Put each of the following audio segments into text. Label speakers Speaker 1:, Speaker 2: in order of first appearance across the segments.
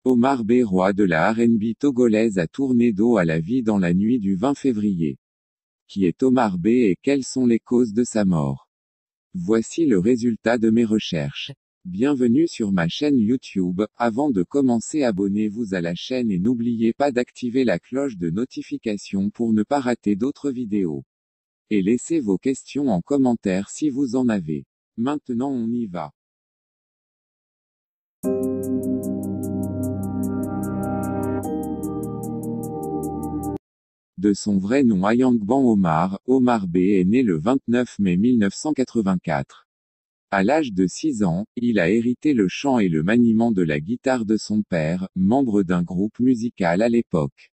Speaker 1: Omar B, roi de la R&B togolaise, a tourné dos à la vie dans la nuit du 20 février. Qui est Omar B et quelles sont les causes de sa mort? Voici le résultat de mes recherches. Bienvenue sur ma chaîne YouTube. Avant de commencer, abonnez-vous à la chaîne et n'oubliez pas d'activer la cloche de notification pour ne pas rater d'autres vidéos. Et laissez vos questions en commentaire si vous en avez. Maintenant on y va. De son vrai nom Ayangban Omar, Omar B est né le 29 mai 1984. À l'âge de 6 ans, il a hérité le chant et le maniement de la guitare de son père, membre d'un groupe musical à l'époque.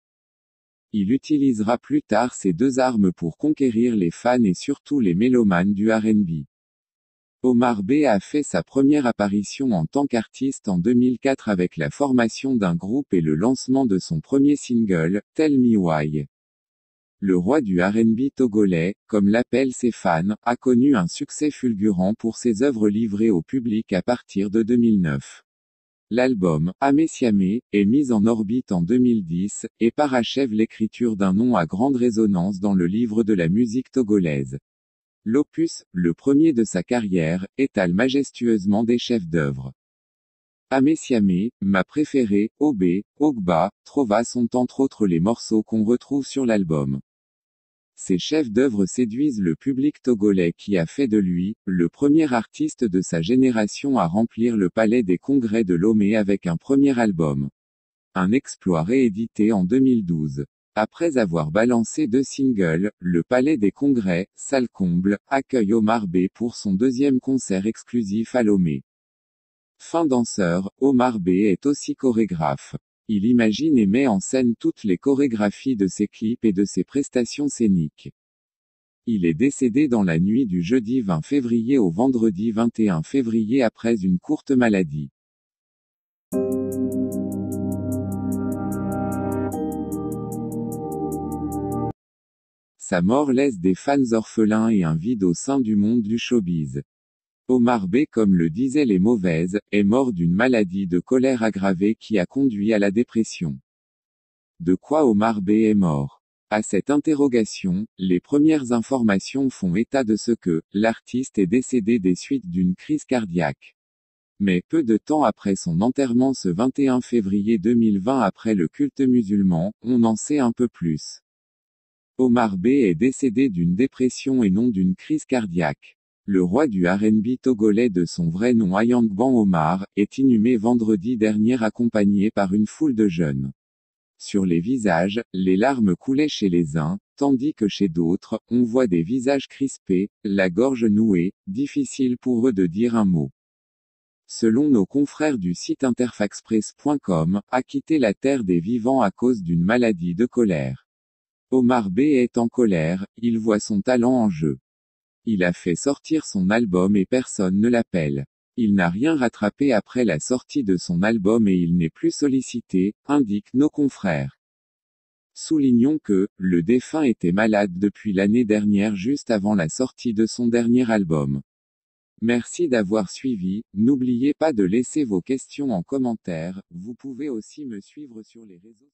Speaker 1: Il utilisera plus tard ces deux armes pour conquérir les fans et surtout les mélomanes du R&B. Omar B a fait sa première apparition en tant qu'artiste en 2004 avec la formation d'un groupe et le lancement de son premier single, Tell Me Why. Le roi du R&B togolais, comme l'appellent ses fans, a connu un succès fulgurant pour ses œuvres livrées au public à partir de 2009. L'album, Amesiame, est mis en orbite en 2010, et parachève l'écriture d'un nom à grande résonance dans le livre de la musique togolaise. L'opus, le premier de sa carrière, étale majestueusement des chefs-d'œuvre. Amesiame, ma préférée, Obé, Ogba, Trova sont entre autres les morceaux qu'on retrouve sur l'album. Ces chefs-d'œuvre séduisent le public togolais qui a fait de lui, le premier artiste de sa génération à remplir le palais des congrès de Lomé avec un premier album. Un exploit réédité en 2012. Après avoir balancé 2 singles, le palais des congrès, salle comble, accueille Omar B pour son deuxième concert exclusif à Lomé. Fin danseur, Omar B est aussi chorégraphe. Il imagine et met en scène toutes les chorégraphies de ses clips et de ses prestations scéniques. Il est décédé dans la nuit du jeudi 20 février au vendredi 21 février après une courte maladie. Sa mort laisse des fans orphelins et un vide au sein du monde du showbiz. Omar B, comme le disaient les mauvaises, est mort d'une maladie de colère aggravée qui a conduit à la dépression. De quoi Omar B est mort? À cette interrogation, les premières informations font état de ce que, l'artiste est décédé des suites d'une crise cardiaque. Mais peu de temps après son enterrement ce 21 février 2020 après le culte musulman, on en sait un peu plus. Omar B est décédé d'une dépression et non d'une crise cardiaque. Le roi du R&B togolais de son vrai nom Ayangban Omar, est inhumé vendredi dernier accompagné par une foule de jeunes. Sur les visages, les larmes coulaient chez les uns, tandis que chez d'autres, on voit des visages crispés, la gorge nouée, difficile pour eux de dire un mot. Selon nos confrères du site interfaxpress.com, a quitté la terre des vivants à cause d'une maladie de colère. Omar B est en colère, il voit son talent en jeu. Il a fait sortir son album et personne ne l'appelle. Il n'a rien rattrapé après la sortie de son album et il n'est plus sollicité, indiquent nos confrères. Soulignons que, le défunt était malade depuis l'année dernière juste avant la sortie de son dernier album. Merci d'avoir suivi, n'oubliez pas de laisser vos questions en commentaire, vous pouvez aussi me suivre sur les réseaux.